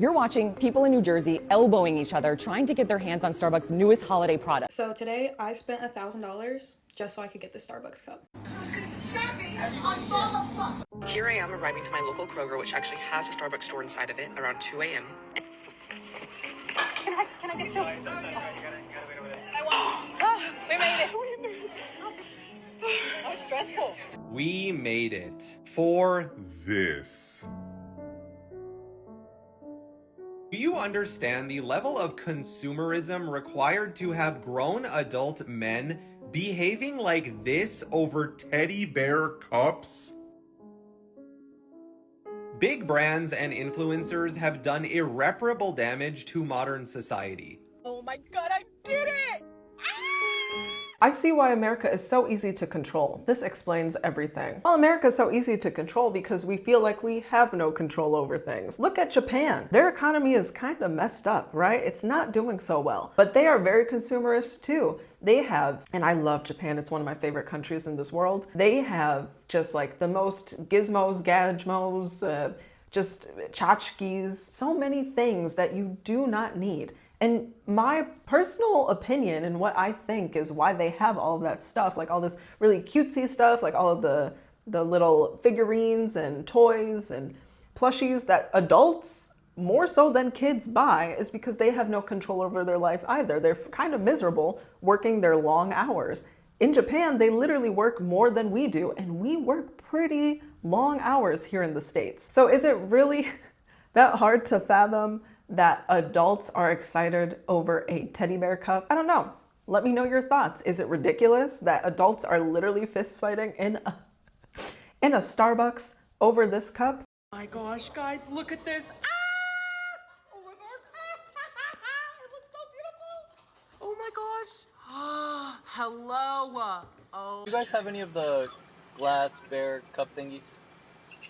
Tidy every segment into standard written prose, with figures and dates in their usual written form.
You're watching people in New Jersey elbowing each other trying to get their hands on Starbucks' newest holiday product. So today I spent $1,000 just so I could get the Starbucks cup. Here I am arriving to my local Kroger, which actually has a Starbucks store inside of it, around 2 a.m. Can I get some? I want. We made it. That was stressful. We made it for this. Do you understand the level of consumerism required to have grown adult men behaving like this over teddy bear cups? Big brands and influencers have done irreparable damage to modern society. Oh my God, I did it! I see why America is so easy to control. This explains everything. Well, America is so easy to control because we feel like we have no control over things. Look at Japan. Their economy is kind of messed up, right? It's not doing so well, but they are very consumerist too. They have, and I love Japan, it's one of my favorite countries in this world. They have just like the most gizmos, gadgemos, just tchotchkes, so many things that you do not need. And my personal opinion and what I think is why they have all of that stuff, like all this really cutesy stuff, like all of the little figurines and toys and plushies that adults more so than kids buy, is because they have no control over their life either. They're kind of miserable working their long hours. In Japan, they literally work more than we do, and we work pretty long hours here in the States. So is it really that hard to fathom that adults are excited over a teddy bear cup? I don't know. Let me know your thoughts. Is it ridiculous that adults are literally fist fighting in a Starbucks over this cup? Oh my gosh, guys, look at this. Oh my gosh. It looks so beautiful. Oh my gosh. Hello. Oh. Do you guys have any of the glass bear cup thingies?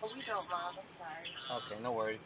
Oh, we don't, Mom. I'm sorry. Okay, no worries.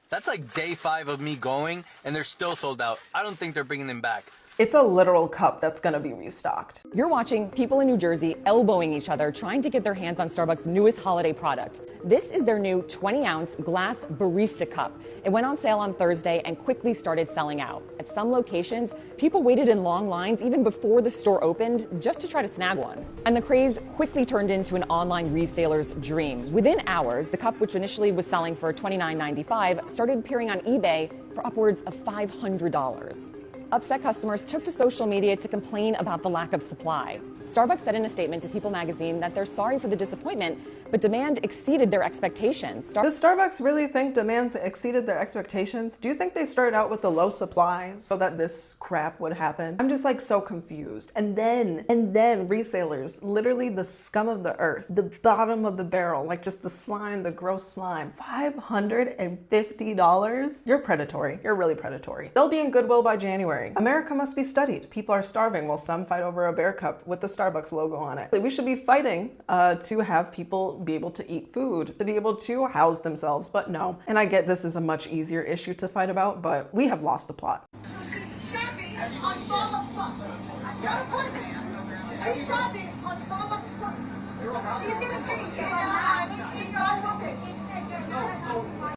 That's like day 5 of me going, and they're still sold out. I don't think they're bringing them back. It's a literal cup that's gonna be restocked. You're watching people in New Jersey elbowing each other trying to get their hands on Starbucks' newest holiday product. This is their new 20-ounce glass Bearista cup. It went on sale on Thursday and quickly started selling out. At some locations, people waited in long lines even before the store opened just to try to snag one. And the craze quickly turned into an online reseller's dream. Within hours, the cup, which initially was selling for $29.95, started appearing on eBay for upwards of $500. Upset customers took to social media to complain about the lack of supply. Starbucks said in a statement to People magazine that they're sorry for the disappointment, but demand exceeded their expectations. Does Starbucks really think demands exceeded their expectations? Do you think they started out with a low supply so that this crap would happen? I'm just like so confused. And then resellers, literally the scum of the earth, the bottom of the barrel, like just the slime, the gross slime, $550? You're predatory. You're really predatory. They'll be in Goodwill by January. America must be studied. People are starving while some fight over a bear cup with the Starbucks logo on it. We should be fighting to have people be able to eat food, to be able to house themselves, but no. And I get this is a much easier issue to fight about, but we have lost the plot. She's shopping on Starbucks Club. She's shopping on Starbucks Club. She's gonna pay $5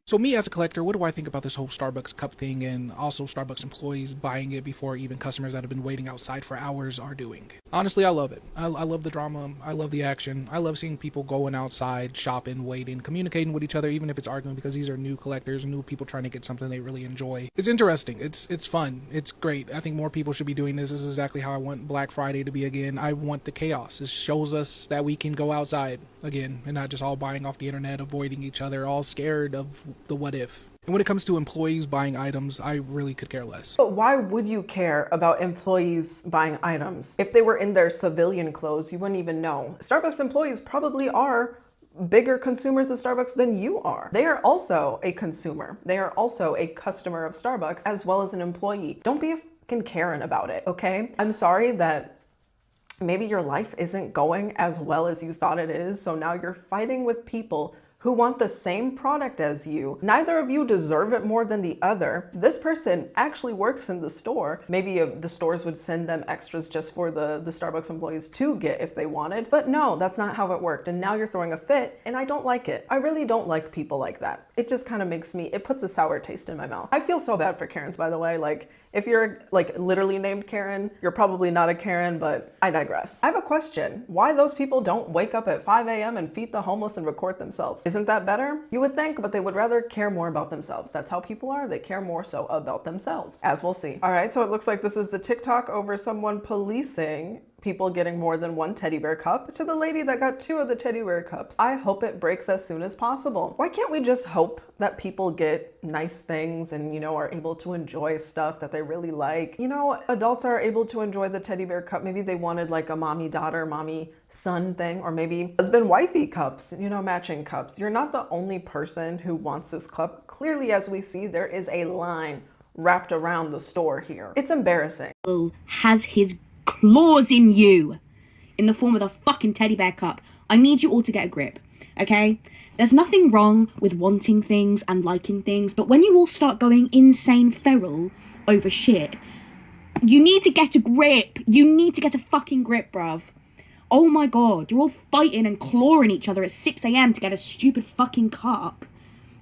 So me as a collector, what do I think about this whole Starbucks cup thing, and also Starbucks employees buying it before even customers that have been waiting outside for hours are doing? Honestly, I love it. I love the drama. I love the action. I love seeing people going outside, shopping, waiting, communicating with each other, even if it's arguing, because these are new collectors, new people trying to get something they really enjoy. It's interesting. It's fun. It's great. I think more people should be doing this. This is exactly how I want Black Friday to be again. I want the chaos. It shows us that we can go outside again and not just all buying off the internet, avoiding each other, all scared of the what if. And when it comes to employees buying items, I really could care less. But why would you care about employees buying items? If they were in their civilian clothes, you wouldn't even know. Starbucks employees probably are bigger consumers of Starbucks than you are. They are also a consumer. They are also a customer of Starbucks as well as an employee. Don't be a fucking Karen about it, okay? I'm sorry that maybe your life isn't going as well as you thought it is, so now you're fighting with people who want the same product as you. Neither of you deserve it more than the other. This person actually works in the store. Maybe the stores would send them extras just for the Starbucks employees to get if they wanted. But no, that's not how it worked. And now you're throwing a fit, and I don't like it. I really don't like people like that. It just kind of makes me, it puts a sour taste in my mouth. I feel so bad for Karens, by the way. Like, if you're like literally named Karen, you're probably not a Karen, but I digress. I have a question. Why those people don't wake up at 5 a.m. and feed the homeless and record themselves? Isn't that better? You would think, but they would rather care more about themselves. That's how people are. They care more so about themselves, as we'll see. All right, so it looks like this is the TikTok over someone policing people getting more than one teddy bear cup to the lady that got 2 of the teddy bear cups. I hope it breaks as soon as possible. Why can't we just hope that people get nice things and, you know, are able to enjoy stuff that they really like? You know, adults are able to enjoy the teddy bear cup. Maybe they wanted like a mommy-daughter, mommy-son thing, or maybe husband-wifey cups, you know, matching cups. You're not the only person who wants this cup. Clearly, as we see, there is a line wrapped around the store here. It's embarrassing. Has his claws in you in the form of the fucking teddy bear cup. I need you all to get a grip, okay? There's nothing wrong with wanting things and liking things, but when you all start going insane feral over shit, you need to get a grip. You need to get a fucking grip, bruv. Oh my god, you're all fighting and clawing each other at 6 a.m. to get a stupid fucking cup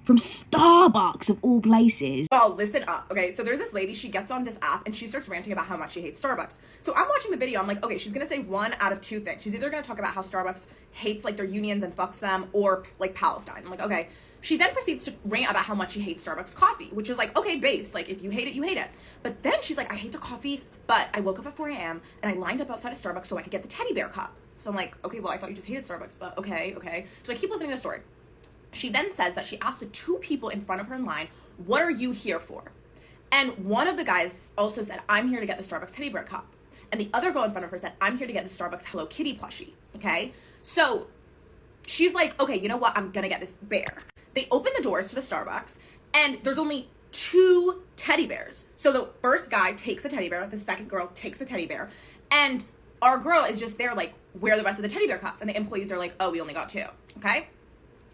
from Starbucks of all places. Well, listen up, okay? So there's this lady, she gets on this app and she starts ranting about how much she hates Starbucks. So I'm watching the video, I'm like, okay, she's gonna say one out of 2 things. She's either gonna talk about how Starbucks hates like their unions and fucks them, or like Palestine. I'm like, okay. She then proceeds to rant about how much she hates Starbucks coffee, which is like, okay, base, like if you hate it, you hate it. But then she's like, I hate the coffee, but I woke up at 4 a.m. and I lined up outside of Starbucks so I could get the teddy bear cup. So I'm like, okay, well, I thought you just hated Starbucks, but okay. So I keep listening to the story. She then says that she asked the 2 people in front of her in line, what are you here for? And one of the guys also said, I'm here to get the Starbucks teddy bear cup. And the other girl in front of her said, I'm here to get the Starbucks Hello Kitty plushie, okay? So she's like, okay, you know what? I'm gonna get this bear. They open the doors to the Starbucks, and there's only 2 teddy bears. So the first guy takes the teddy bear, the second girl takes the teddy bear, and our girl is just there like, where are the rest of the teddy bear cups? And the employees are like, oh, we only got 2, okay?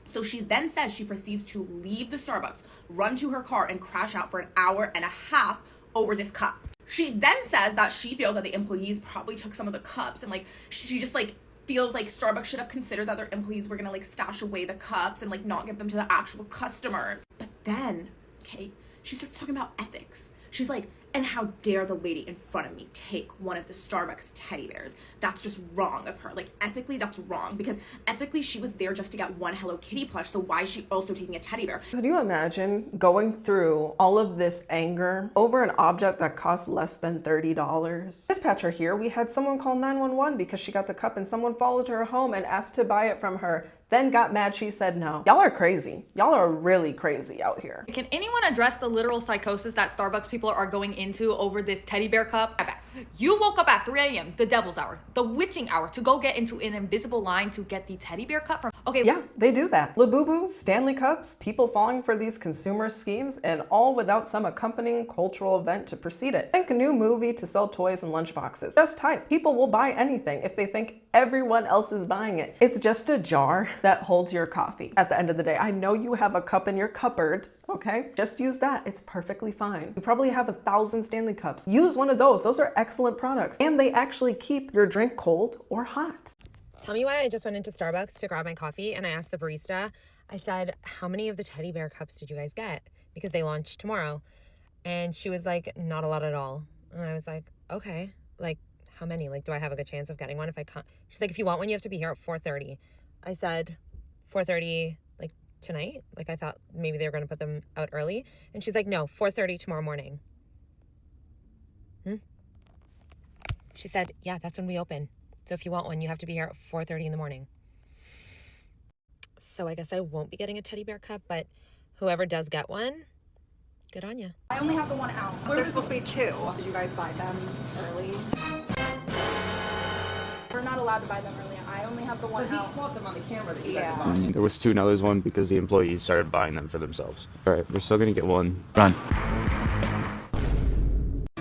So she then says she proceeds to leave the Starbucks, run to her car, and crash out for an hour and a half over this cup. She then says that she feels that the employees probably took some of the cups, and like she just like feels like Starbucks should have considered that their employees were gonna like stash away the cups and like not give them to the actual customers. But then, okay, she starts talking about ethics. She's like, and how dare the lady in front of me take one of the Starbucks teddy bears? That's just wrong of her. Like, ethically, that's wrong. Because ethically, she was there just to get one Hello Kitty plush, so why is she also taking a teddy bear? Could you imagine going through all of this anger over an object that costs less than $30? Dispatcher here, we had someone call 911 because she got the cup and someone followed her home and asked to buy it from her, then got mad she said no. Y'all are crazy. Y'all are really crazy out here. Can anyone address the literal psychosis that Starbucks people are going into over this teddy bear cup? You woke up at 3 a.m., the devil's hour, the witching hour, to go get into an invisible line to get the teddy bear cup from... Okay. Yeah, they do that. Labubu, Stanley Cups, people falling for these consumer schemes, and all without some accompanying cultural event to precede it. Think a new movie to sell toys and lunchboxes. Just type. People will buy anything if they think everyone else is buying it. It's just a jar that holds your coffee. At the end of the day, I know you have a cup in your cupboard, okay? Just use that. It's perfectly fine. You probably have 1,000 Stanley Cups. Use one of those. Those are excellent products. And they actually keep your drink cold or hot. Tell me why I just went into Starbucks to grab my coffee and I asked the barista, I said, how many of the teddy bear cups did you guys get? Because they launch tomorrow. And she was like, not a lot at all. And I was like, okay, like how many? Like, do I have a good chance of getting one if I can't? She's like, if you want one, you have to be here at 4:30. I said, 4:30, like tonight? Like I thought maybe they were going to put them out early. And she's like, no, 4:30 tomorrow morning. She said, yeah, that's when we open. So if you want one, you have to be here at 4:30 in the morning. So I guess I won't be getting a teddy bear cup, but whoever does get one, good on you. I only have the 1 ounce. There's supposed to be 2. Did you guys buy them early? We're not allowed to buy them early. I only have the 1 ounce. Want them on the camera that you yeah. There was 2, now there's 1 because the employees started buying them for themselves. All right, we're still gonna get 1. Run.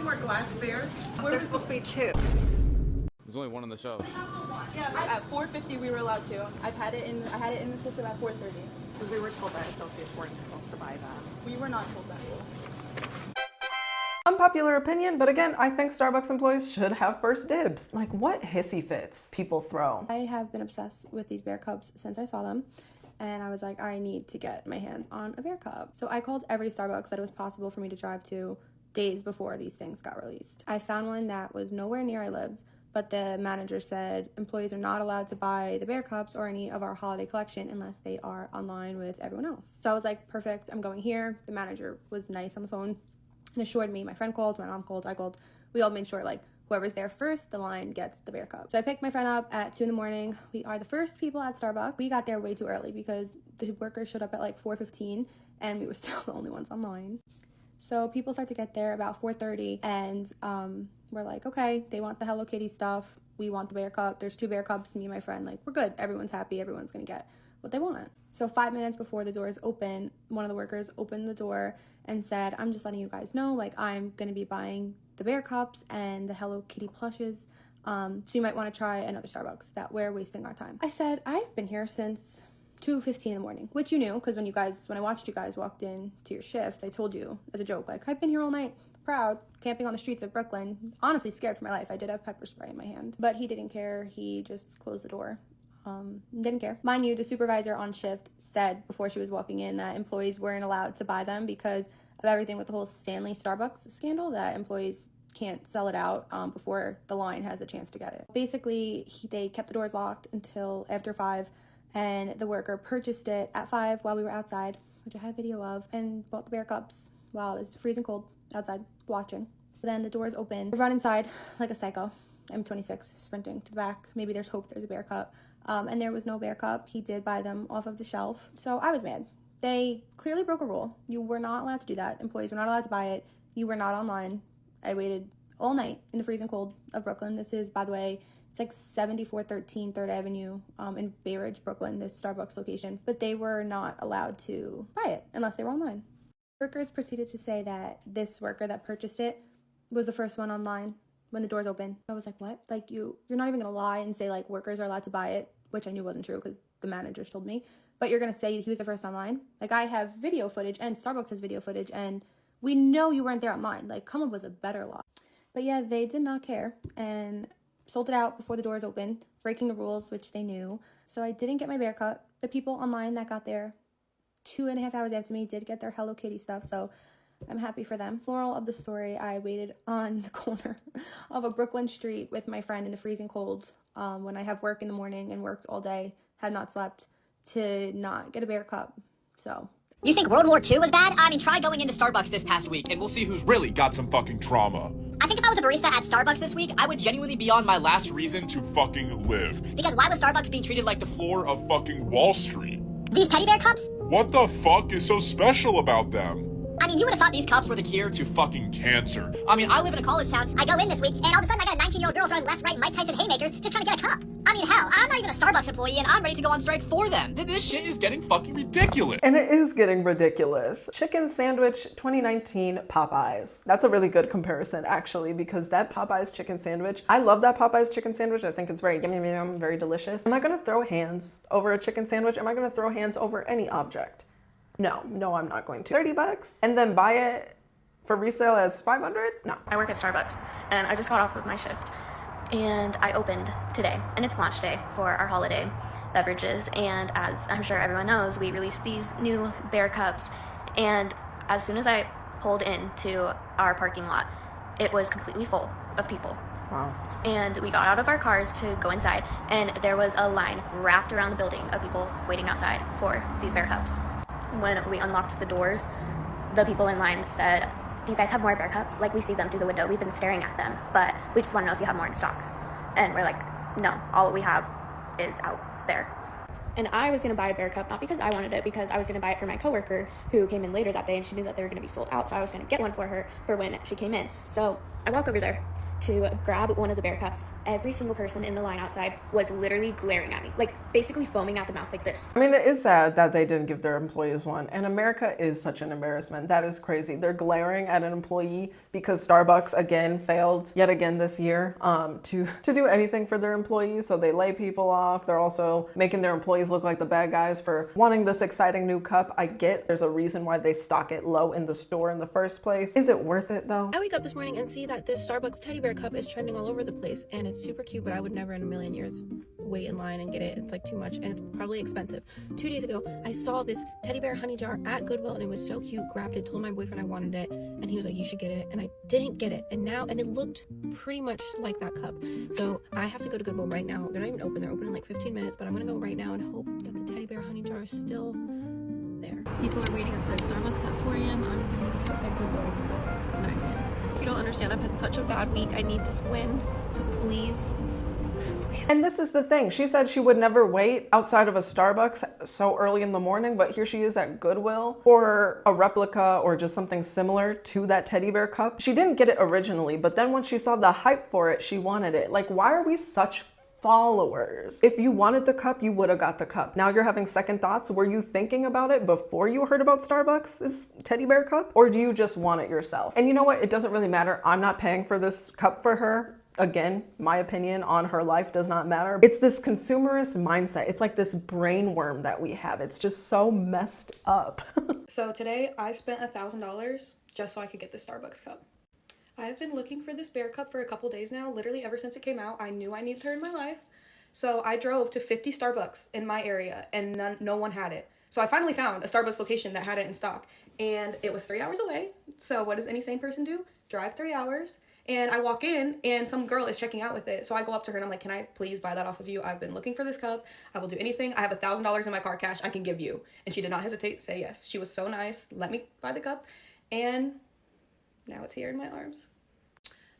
More glass bears. There's supposed to be 2. There's only 1 on the shelf. Yeah, at 4:50 we were allowed to. I had it in the system at 4:30. Because we were told that associates weren't supposed to buy them. We were not told that rule. Unpopular opinion, but again, I think Starbucks employees should have first dibs. Like, what hissy fits people throw? I have been obsessed with these bear cups since I saw them, and I was like, I need to get my hands on a bear cup. So I called every Starbucks that it was possible for me to drive to days before these things got released. I found one that was nowhere near I lived, but the manager said employees are not allowed to buy the bear cups or any of our holiday collection unless they are online with everyone else. So I was like, perfect, I'm going here. The manager was nice on the phone and assured me. My friend called, my mom called, I called. We all made sure, like, whoever's there first, the line gets the bear cup. So I picked my friend up at 2 in the morning. We are the first people at Starbucks. We got there way too early because the workers showed up at like 4:15 and we were still the only ones online. So people start to get there about 4:30 and we're like, okay, they want the Hello Kitty stuff. We want the bear cup. There's 2 bear cups, me and my friend, like, we're good. Everyone's happy. Everyone's gonna get what they want. So 5 minutes before the doors open, one of the workers opened the door and said, I'm just letting you guys know, like, I'm gonna be buying the bear cups and the Hello Kitty plushes. So you might want to try another Starbucks, that we're wasting our time. I said, I've been here since 2:15 in the morning, which you knew, because when I watched you guys walked in to your shift, I told you as a joke, like, I've been here all night, proud, camping on the streets of Brooklyn, honestly scared for my life. I did have pepper spray in my hand, but he didn't care. He just closed the door. Didn't care. Mind you, the supervisor on shift said before she was walking in that employees weren't allowed to buy them because of everything with the whole Stanley Starbucks scandal, that employees can't sell it out before the line has a chance to get it. Basically, they kept the doors locked until after 5, and the worker purchased it at 5 while we were outside, which I have video of, and bought the bear cups while it was freezing cold outside watching. Then the doors open. I run inside like a psycho. I'm 26, sprinting to the back. Maybe there's hope there's a bear cup. And there was no bear cup. He did buy them off of the shelf. So I was mad. They clearly broke a rule. You were not allowed to do that. Employees were not allowed to buy it. You were not online. I waited all night in the freezing cold of Brooklyn. This is, by the way, it's like 7413 3rd Avenue in Bay Ridge, Brooklyn, this Starbucks location. But they were not allowed to buy it unless they were online. Workers proceeded to say that this worker that purchased it was the first one online when the doors opened. I was like, what? Like, you're not even gonna lie and say, like, workers are allowed to buy it, which I knew wasn't true because the managers told me. But you're gonna say he was the first online? Like, I have video footage and Starbucks has video footage and we know you weren't there online. Like, come up with a better law. But yeah, they did not care and sold it out before the doors opened, breaking the rules, which they knew. So I didn't get my bear cut. The people online that got there 2.5 hours after me did get their Hello Kitty stuff, so I'm happy for them. Moral of the story, I waited on the corner of a Brooklyn street with my friend in the freezing cold when I have work in the morning and worked all day, had not slept, to not get a bear cup. So. You think World War II was bad? I mean, try going into Starbucks this past week and we'll see who's really got some fucking trauma. I think if I was a barista at Starbucks this week, I would genuinely be on my last reason to fucking live. Because why was Starbucks being treated like the floor of fucking Wall Street? These teddy bear cups? What the fuck is so special about them? I mean, you would have thought these cups were the cure to fucking cancer. I mean, I live in a college town. I go in this week, and all of a sudden I got a 19-year-old girl throwing left, right, Mike Tyson haymakers just trying to get a cup. I mean, hell, I'm not even a Starbucks employee, and I'm ready to go on strike for them. This shit is getting fucking ridiculous. And it is getting ridiculous. Chicken sandwich 2019 Popeyes. That's a really good comparison, actually, because that Popeyes chicken sandwich, I love that Popeyes chicken sandwich. I think it's very yum, very delicious. Am I gonna throw hands over a chicken sandwich? Am I gonna throw hands over any object? No, I'm not going to. $30 and then buy it for resale as $500? No. I work at Starbucks and I just got off of my shift and I opened today and it's launch day for our holiday beverages, and as I'm sure everyone knows, we released these new bear cups, and as soon as I pulled into our parking lot, it was completely full of people. Wow. And we got out of our cars to go inside and there was a line wrapped around the building of people waiting outside for these bear cups. When we unlocked the doors, the people in line said, do you guys have more bear cups? Like, we see them through the window. We've been staring at them, but we just want to know if you have more in stock. And we're like, no, all we have is out there. And I was going to buy a bear cup, not because I wanted it, because I was going to buy it for my coworker who came in later that day and she knew that they were going to be sold out. So I was going to get one for her for when she came in. So I walk over there to grab one of the bear cups. Every single person in the line outside was literally glaring at me. Like, basically foaming at the mouth like this. I mean, it is sad that they didn't give their employees one, and America is such an embarrassment. That is crazy. They're glaring at an employee because Starbucks again failed yet again this year to do anything for their employees. So they lay people off. They're also making their employees look like the bad guys for wanting this exciting new cup. I get there's a reason why they stock it low in the store in the first place. Is it worth it though? I wake up this morning and see that this Starbucks teddy bear cup is trending all over the place, and it's super cute, but I would never in a million years wait in line and get it. It's like too much, and it's probably expensive. 2 days ago, I saw this teddy bear honey jar at Goodwill, and it was so cute. Grabbed it, told my boyfriend I wanted it, and he was like, you should get it, and I didn't get it. And it looked pretty much like that cup. So I have to go to Goodwill right now. They're not even open. They're open in like 15 minutes, but I'm gonna go right now and hope that the teddy bear honey jar is still there. People are waiting outside Starbucks at 4 a.m. I'm gonna be outside Goodwill at 9 a.m. If you don't understand, I've had such a bad week. I need this win, so please. And this is the thing. She said she would never wait outside of a Starbucks so early in the morning, but here she is at Goodwill for a replica or just something similar to that teddy bear cup. She didn't get it originally, but then when she saw the hype for it, she wanted it. Like, why are we such followers? If you wanted the cup, you would have got the cup. Now you're having second thoughts. Were you thinking about it before you heard about Starbucks' teddy bear cup? Or do you just want it yourself? And you know what? It doesn't really matter. I'm not paying for this cup for her. Again, my opinion on her life does not matter. It's this consumerist mindset. It's like this brain worm that we have. It's just so messed up. So today I spent $1,000 just so I could get this Starbucks cup. I've been looking for this bear cup for a couple days now. Literally ever since it came out, I knew I needed her in my life. So I drove to 50 Starbucks in my area and no one had it. So I finally found a Starbucks location that had it in stock, and it was 3 hours away. So what does any sane person do? Drive 3 hours. And I walk in and some girl is checking out with it. So I go up to her and I'm like, can I please buy that off of you? I've been looking for this cup. I will do anything. I have $1,000 in my car cash I can give you. And she did not hesitate to say yes. She was so nice. Let me buy the cup. And now it's here in my arms.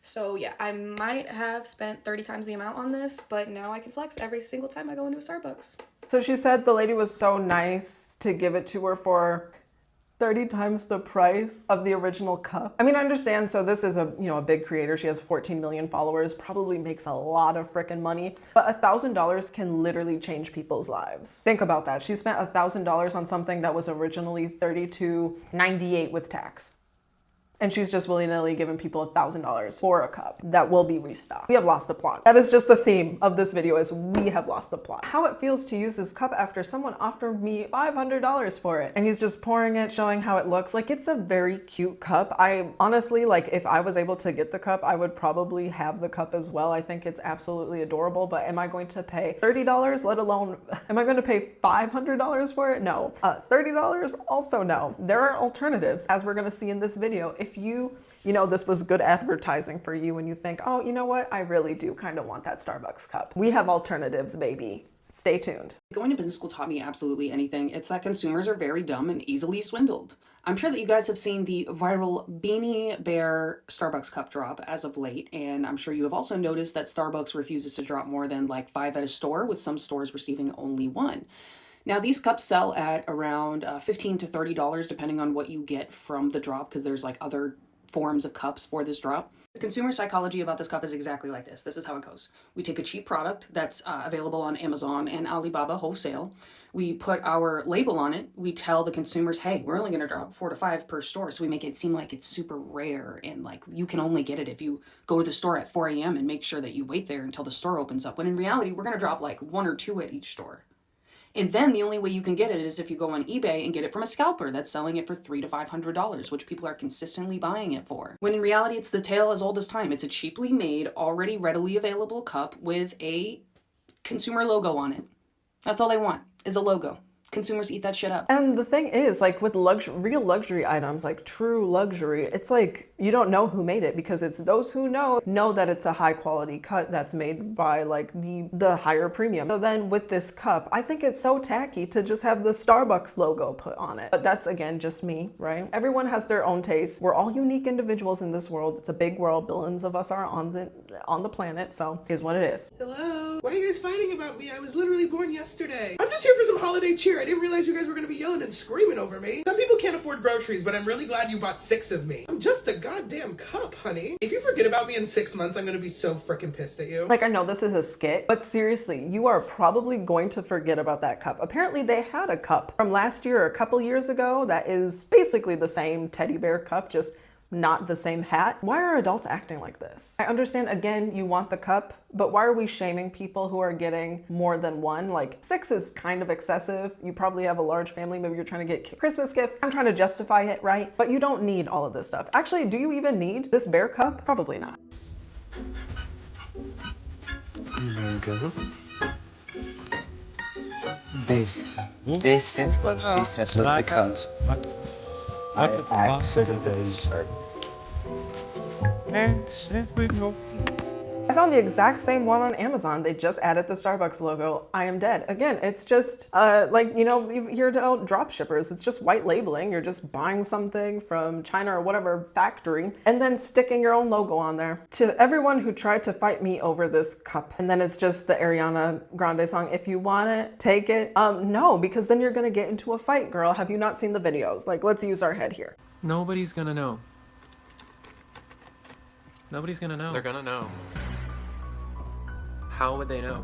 So yeah, I might have spent 30 times the amount on this, but now I can flex every single time I go into a Starbucks. So she said the lady was so nice to give it to her for 30 times the price of the original cup. I mean, I understand. So this is a big creator. She has 14 million followers, probably makes a lot of freaking money, but $1,000 can literally change people's lives. Think about that. She spent $1,000 on something that was originally $32.98 with tax. And she's just willy-nilly giving people $1,000 for a cup that will be restocked. We have lost the plot. That is just the theme of this video, is we have lost the plot. How it feels to use this cup after someone offered me $500 for it. And he's just pouring it, showing how it looks. Like, it's a very cute cup. I honestly, like, if I was able to get the cup, I would probably have the cup as well. I think it's absolutely adorable, but am I going to pay $30, let alone, am I going to pay $500 for it? No. $30? Also no. There are alternatives, as we're going to see in this video. If this was good advertising for you and you think, oh, you know what? I really do kind of want that Starbucks cup. We have alternatives, baby. Stay tuned. Going to business school taught me absolutely anything. It's that consumers are very dumb and easily swindled. I'm sure that you guys have seen the viral Beanie Bear Starbucks cup drop as of late, and I'm sure you have also noticed that Starbucks refuses to drop more than like 5 at a store, with some stores receiving only 1. Now, these cups sell at around $15 to $30, depending on what you get from the drop, because there's like other forms of cups for this drop. The consumer psychology about this cup is exactly like this. This is how it goes. We take a cheap product that's available on Amazon and Alibaba wholesale. We put our label on it. We tell the consumers, hey, we're only going to drop 4 to 5 per store. So we make it seem like it's super rare and like you can only get it if you go to the store at 4 a.m. and make sure that you wait there until the store opens up. When in reality, we're going to drop like 1 or 2 at each store. And then the only way you can get it is if you go on eBay and get it from a scalper that's selling it for $300 to $500, which people are consistently buying it for. When in reality, it's the tale as old as time. It's a cheaply made, already readily available cup with a consumer logo on it. That's all they want, is a logo. Consumers eat that shit up. And the thing is, like with real luxury items, like true luxury, it's like you don't know who made it, because it's those who know that it's a high quality cut that's made by like the higher premium. So then with this cup, I think it's so tacky to just have the Starbucks logo put on it. But that's, again, just me, right? Everyone has their own taste. We're all unique individuals in this world. It's a big world. Billions of us are on the planet, so here's what it is. Hello. Why are you guys fighting about me? I was literally born yesterday. I'm just here for some holiday cheer. I didn't realize you guys were gonna be yelling and screaming over me. Some people can't afford groceries, but I'm really glad you bought 6 of me. I'm just a goddamn cup, honey. If you forget about me in 6 months, I'm gonna be so freaking pissed at you. Like, I know this is a skit, but seriously, you are probably going to forget about that cup. Apparently they had a cup from last year or a couple years ago that is basically the same teddy bear cup, just not the same hat. Why are adults acting like this? I understand, again, you want the cup, but why are we shaming people who are getting more than one? Like, 6 is kind of excessive. You probably have a large family. Maybe you're trying to get Christmas gifts. I'm trying to justify it, right? But you don't need all of this stuff. Actually, do you even need this bear cup? Probably not. There you go. This is what she said was the cup. I accidentally I found the exact same one on Amazon. They just added the Starbucks logo. I am dead. Again, it's just like, you know, you hear about drop shippers. It's just white labeling. You're just buying something from China or whatever factory and then sticking your own logo on there. To everyone who tried to fight me over this cup, and then it's just the Ariana Grande song, if you want it, take it. No, because then you're gonna get into a fight, girl. Have you not seen the videos? Like, let's use our head here. Nobody's gonna know. Nobody's gonna know. They're gonna know. How would they know?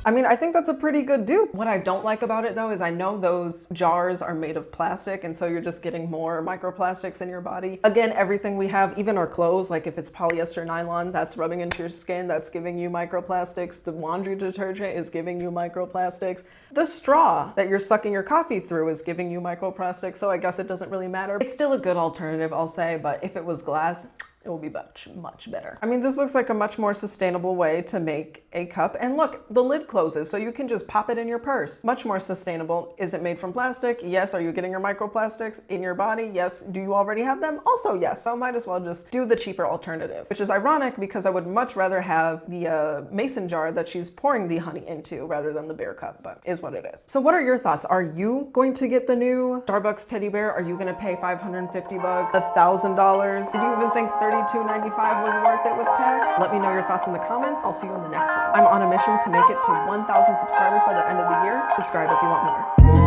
I mean, I think that's a pretty good dupe. What I don't like about it though is I know those jars are made of plastic, and so you're just getting more microplastics in your body. Again, everything we have, even our clothes, like if it's polyester nylon, that's rubbing into your skin, that's giving you microplastics. The laundry detergent is giving you microplastics. The straw that you're sucking your coffee through is giving you microplastics, so I guess it doesn't really matter. It's still a good alternative, I'll say, but if it was glass, it will be much, much better. I mean, this looks like a much more sustainable way to make a cup. And look, the lid closes, so you can just pop it in your purse. Much more sustainable. Is it made from plastic? Yes. Are you getting your microplastics in your body? Yes. Do you already have them? Also, yes. So might as well just do the cheaper alternative, which is ironic because I would much rather have the mason jar that she's pouring the honey into rather than the bear cup, but is what it is. So what are your thoughts? Are you going to get the new Starbucks teddy bear? Are you gonna pay $550, $1,000? Did you even think $32.95 was worth it with tax? Let me know your thoughts in the comments. I'll see you in the next one. I'm on a mission to make it to 1,000 subscribers by the end of the year. Subscribe if you want more.